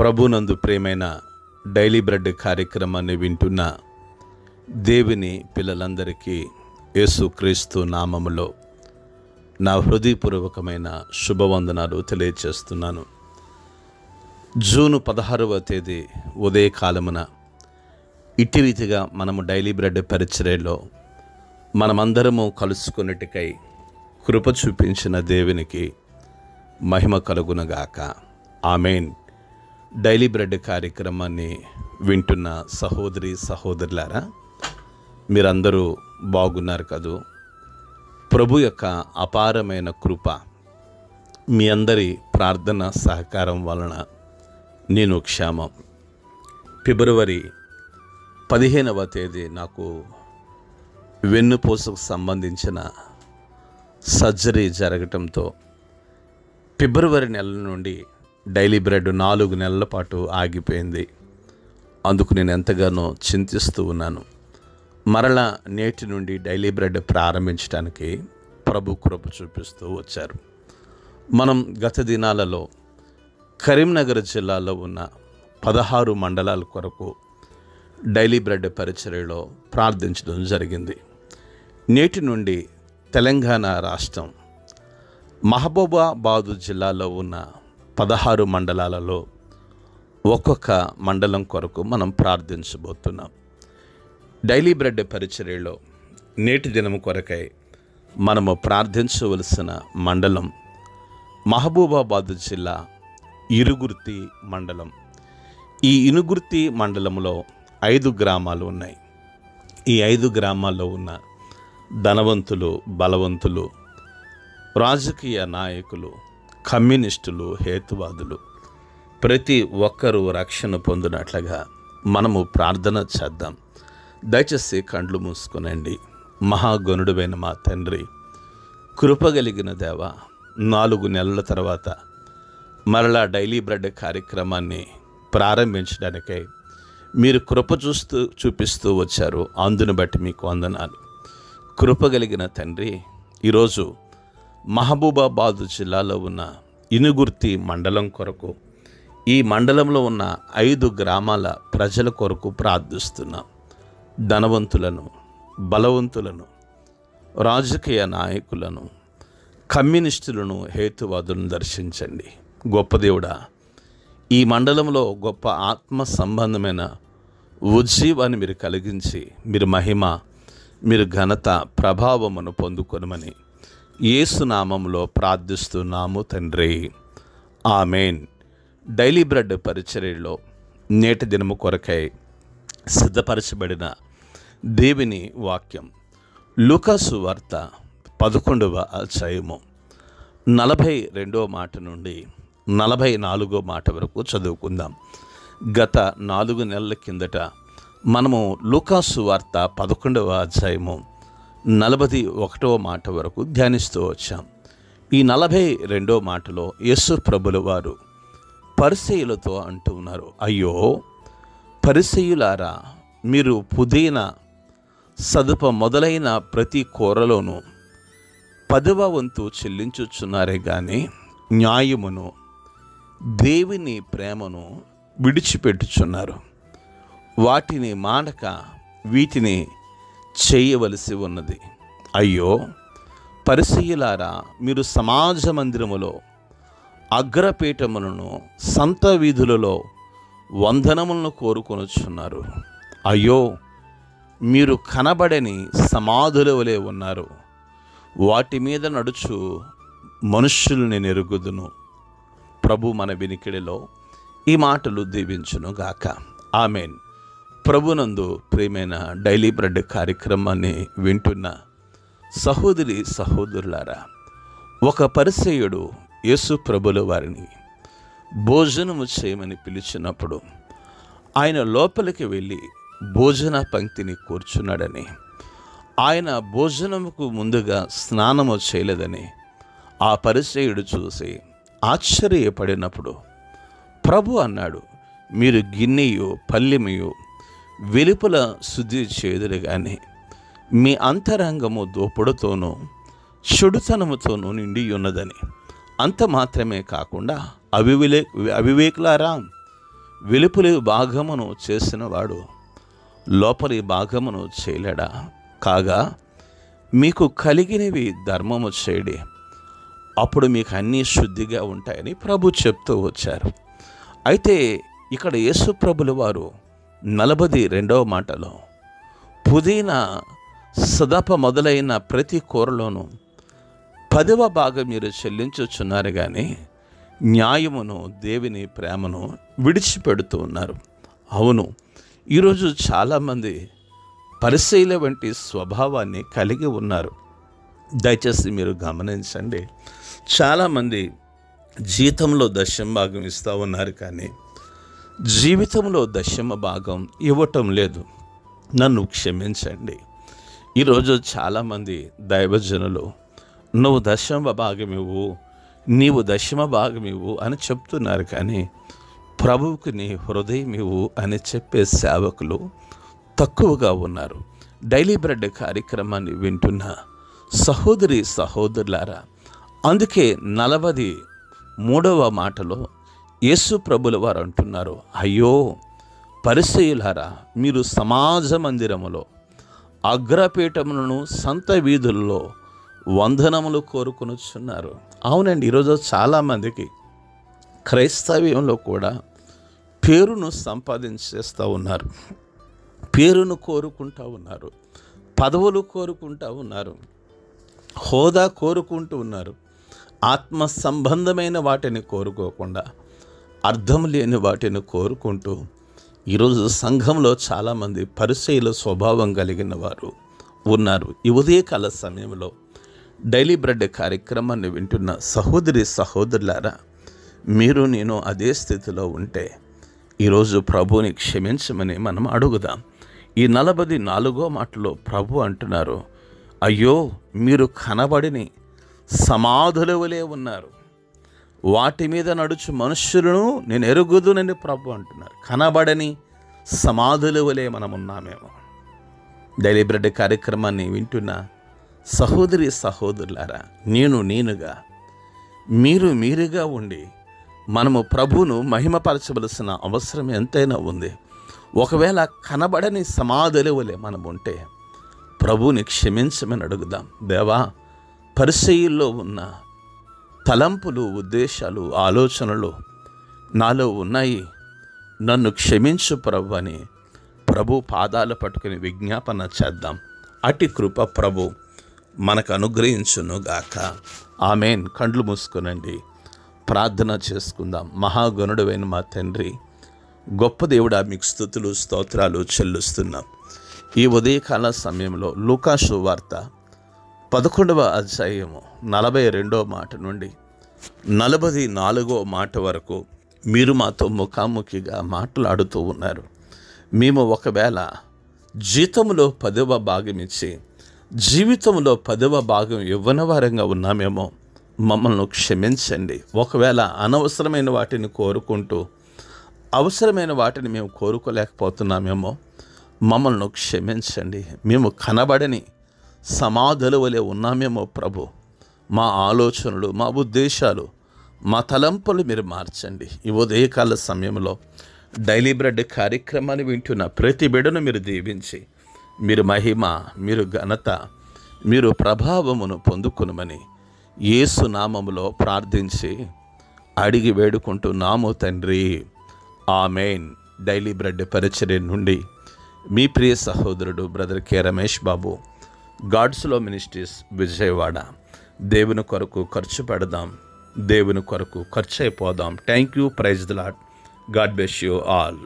ప్రభునందు ప్రియమైన daily bread కార్యక్రమాన్ని వింటున్న దేవుని పిల్లలందరికీ యేసుక్రీస్తు నామములో నా హృదయపూర్వకమైన శుభవందనాలు తెలియజేస్తున్నాను. జూన్ 16వ తేదీ ఉదయకాలమున ఇట్టి రీతిగా మనము డైలీ బ్రెడ్ పరిచర్యలో మనమందరము కలుసుకున్నట్టుకై కృప చూపించిన దేవునికి మహిమ కలుగునగాక. ఆమేన్. డైలీ బ్రెడ్ కార్యక్రమాన్ని వింటున్న సహోదరి సహోదరులారా, మీరందరూ బాగున్నారు కదూ? ప్రభు యొక్క అపారమైన కృప, మీ అందరి ప్రార్థన సహకారం వలన నేను క్షేమం. ఫిబ్రవరి 15వ తేదీ నాకు వెన్నుపూసకు సంబంధించిన సర్జరీ జరగటంతో ఫిబ్రవరి నెల నుండి డైలీ బ్రెడ్ 4 నెలల పాటు ఆగిపోయింది. అందుకు నేను ఎంతగానో చింతిస్తూ ఉన్నాను. మరలా నేటి నుండి డైలీ బ్రెడ్ ప్రారంభించడానికి ప్రభు కృప చూపిస్తూ వచ్చారు. మనం గత దినాలలో కరీంనగర్ జిల్లాలో ఉన్న 16 మండలాల కొరకు డైలీ బ్రెడ్ పరిచర్యలో ప్రార్థించడం జరిగింది. నేటి నుండి తెలంగాణ రాష్ట్రం మహబూబాబాద్ జిల్లాలో ఉన్న 16 మండలాలలో ఒక్కొక్క మండలం కొరకు మనం ప్రార్థించబోతున్నాం. డైలీ బ్రెడ్ పరిచర్యలో నేటి దినం కొరకై మనము ప్రార్థించవలసిన మండలం మహబూబాబాద్ జిల్లా ఇరుగుర్తి మండలం. ఈ ఇనుగుర్తి మండలంలో 5 గ్రామాలు ఉన్నాయి. ఈ 5 గ్రామాల్లో ఉన్న ధనవంతులు, బలవంతులు, రాజకీయ నాయకులు, కమ్యూనిస్టులు, హేతువాదులు ప్రతి ఒక్కరూ రక్షణ పొందినట్లుగా మనము ప్రార్థన చేద్దాం. దయచేసి కండ్లు మూసుకునండి. మహాగణుడువైన మా తండ్రి, కృపగలిగిన దేవ, 4 నెలల తర్వాత మరలా డైలీ బ్రెడ్ కార్యక్రమాన్ని ప్రారంభించడానికై మీరు కృప చూపిస్తూ వచ్చారు. అందును బట్టి మీకు వందనాలు. కృపగలిగిన తండ్రి, ఈరోజు మహబూబాబాద్ జిల్లాలో ఉన్న ఇనుగుర్తి మండలం కొరకు, ఈ మండలంలో ఉన్న 5 గ్రామాల ప్రజల కొరకు ప్రార్థిస్తున్నాం. ధనవంతులను, బలవంతులను, రాజకీయ నాయకులను, కమ్యూనిస్టులను, హేతువాదులను దర్శించండి. గొప్ప దేవుడా, ఈ మండలంలో గొప్ప ఆత్మ సంబంధమైన ఉజ్జీవాన్ని మీరు కలిగించి, మీరు మహిమ, మీరు ఘనత, ప్రభావమును పొందుకొనమని యేసు నామములో ప్రార్థిస్తున్నాము తండ్రి. ఆమేన్. డైలీ బ్రెడ్ పరిచర్యలో నేటి దినము కొరకై సిద్ధపరచబడిన దేవుని వాక్యం లూకాసు వార్త 11వ అధ్యాయము 42వ మాట నుండి 44వ మాట వరకు చదువుకుందాం. గత 4 నెలల కిందట మనము లూకాసు వార్త 11వ అధ్యాయము 41వ మాట వరకు ధ్యానిస్తూ వచ్చాం. ఈ 42వ మాటలో యేసు ప్రభుల వారు పరిసయ్యులతో అంటూ ఉన్నారు, అయ్యో పరిసయ్యులారా, మీరు పుదీనా, సదుప మొదలైన ప్రతి కూరలోనూ 10వ వంతు చెల్లించుచున్నారే గాని న్యాయమును, దేవుని ప్రేమను విడిచిపెట్టుచున్నారు. వాటిని మానక వీటిని చేయవలసి ఉన్నది. అయ్యో పరిసయ్యులారా, మీరు సమాజ మందిరములో అగ్రపీఠములను, సంత వీధులలో వందనములను కోరుకొనుచున్నారు. అయ్యో మీరు కనబడని సమాధుల వలె ఉన్నారు. వాటి మీద నడుచు మనుష్యుల్ని నెరుగుదును. ప్రభు మన వినికిడిలో ఈ మాటలు దీవించును గాక. ఆమేన్. ప్రభునందు ప్రియమైన డైలీ బ్రెడ్ కార్యక్రమాన్ని వింటున్న సహోదరి సహోదరులారా, ఒక పరిసయ్యుడు యేసు ప్రభుల వారిని భోజనము చేయమని పిలిచినప్పుడు ఆయన లోపలికి వెళ్ళి భోజన పంక్తిని కూర్చున్నాడని, ఆయన భోజనముకు ముందుగా స్నానము చేయలేదని ఆ పరిసయ్యుడు చూసి ఆశ్చర్యపడినప్పుడు ప్రభు అన్నాడు, మీరు గిన్నెయు పల్లెమియు వెలుపల శుద్ధి చేదురు కానీ మీ అంతరంగము దోపుడుతోనూ చెడుతనముతోనూ నిండి ఉన్నదని. అంత మాత్రమే కాకుండా అవివేకులారా, వెలుపలి భాగమును చేసినవాడు లోపలి భాగమును చేయలేడా? కాగా మీకు కలిగినవి ధర్మము చేయడి, అప్పుడు మీకు అన్నీ శుద్ధిగా ఉంటాయని ప్రభు చెప్తూ వచ్చారు. అయితే ఇక్కడ యేసు ప్రభుల వారు 42వ మాటలో పుదీనా సదప మొదలైన ప్రతి కూరలోనూ 10వ భాగం మీరు చెల్లించుచున్నారు, కానీ న్యాయమును దేవుని ప్రేమను విడిచిపెడుతూ ఉన్నారు. అవును, ఈరోజు చాలామంది పరిశీల వంటి స్వభావాన్ని కలిగి ఉన్నారు. దయచేసి మీరు గమనించండి. చాలామంది జీతంలో దశమ భాగం ఇస్తూ ఉన్నారు, కానీ జీవితంలో దశమ భాగం ఇవ్వటం లేదు. నన్ను క్షమించండి. ఈరోజు చాలామంది దైవజనులు నువ్వు దశమ భాగం ఇవ్వు, నీవు దశమ భాగం ఇవ్వు అని చెప్తున్నారు, కానీ ప్రభువుకి నీ హృదయం ఇవ్వు అని చెప్పే సేవకులు తక్కువగా ఉన్నారు. డైలీ బ్రెడ్ కార్యక్రమాన్ని వింటున్న సహోదరి సహోదరులారా, అందుకే 43వ మాటలో యేసు ప్రభుల వారు అంటున్నారు, అయ్యో పరిసయ్యులారా, మీరు సమాజ మందిరములో అగ్రపీఠములను సంత వీధుల్లో వందనములు కోరుకొనుచున్నారు. అవునండి, ఈరోజు చాలామందికి క్రైస్తవ్యంలో కూడా పేరును సంపాదించేస్తూ ఉన్నారు, పేరును కోరుకుంటూ ఉన్నారు, పదవులు కోరుకుంటూ ఉన్నారు, హోదా కోరుకుంటూ ఉన్నారు. ఆత్మ సంబంధమైన వాటిని కోరుకోకుండా అర్థం లేని వాటిని కోరుకుంటూ ఈరోజు సంఘంలో చాలామంది పరిచయుల స్వభావం కలిగిన వారు ఉన్నారు. ఈ ఉదయకాల సమయంలో డైలీ బ్రెడ్ కార్యక్రమాన్ని వింటున్న సహోదరి సహోదరులారా, మీరు నేను అదే స్థితిలో ఉంటే ఈరోజు ప్రభువుని క్షమించమని మనం అడుగుదాం. ఈ 44వ మాటలో ప్రభు అంటున్నారు, అయ్యో మీరు కనబడిని సమాధుల వలె ఉన్నారు, వాటి మీద నడుచు మనుష్యులను నేను ఎరుగుదునని ప్రభు అంటున్నారు. కనబడని సమాధుల వలె మనం ఉన్నామేమో. డైలీ బ్రెడ్ కార్యక్రమాన్ని వింటున్న సహోదరి సహోదరులారా, నేనుగా మీరుగా ఉండి మనము ప్రభువును మహిమపరచవలసిన అవసరం ఎంతైనా ఉంది. ఒకవేళ కనబడని సమాధుల వలె మనం ఉంటే ప్రభువుని క్షమించమని అడుగుదాం. దేవా, పరిసయ్యుల్లో ఉన్న తలంపులు, ఉద్దేశాలు, ఆలోచనలు నాలో ఉన్నాయి, నన్ను క్షమించు ప్రభు అని ప్రభు పాదాలు పట్టుకుని విజ్ఞాపన చేద్దాం. అటి కృప ప్రభు మనకు అనుగ్రహించును గాక. ఆమేన్. కండ్లు మూసుకునండి, ప్రార్థన చేసుకుందాం. మహాగణుడైన మా తండ్రి, గొప్ప దేవుడా, మీకు స్తుతులు స్తోత్రాలు చెల్లిస్తున్నాం. ఈ ఉదయకాల సమయంలో లూకా సువార్త 11వ అధ్యాయము 42వ మాట నుండి 44వ మాట వరకు మీరు మాతో ముఖాముఖిగా మాట్లాడుతూ ఉన్నారు. మేము ఒకవేళ జీతంలో 10వ భాగం ఇచ్చి జీవితంలో 10వ భాగం ఇవ్వని వారంగా ఉన్నామేమో, మమ్మల్ని క్షమించండి. ఒకవేళ అనవసరమైన వాటిని కోరుకుంటూ అవసరమైన వాటిని మేము కోరుకోలేకపోతున్నామేమో, మమ్మల్ని క్షమించండి. మేము కనబడని సమాధుల వలె ఉన్నామేమో ప్రభు. మా ఆలోచనలు, మా ఉద్దేశాలు, మా తలంపులు మీరు మార్చండి. ఈ ఉదయకాల సమయంలో డైలీ బ్రెడ్ కార్యక్రమాన్ని వింటున్న ప్రతి బిడ్డను మీరు దీవించి, మీరు మహిమ, మీరు ఘనత, మీరు ప్రభావమును పొందుకునమని యేసు నామములో ప్రార్థించి అడిగి వేడుకుంటున్నాము తండ్రి. ఆమేన్. డైలీ బ్రెడ్ పరిచర్య నుండి మీ ప్రియ సహోదరుడు బ్రదర్ కె రమేష్ బాబు, గాడ్స్లో మినిస్ట్రీస్, విజయవాడ. దేవుని కొరకు ఖర్చు పెడదాం, దేవుని కొరకు ఖర్చు అయిపోదాం. Thank you. Praise the Lord. God bless you all.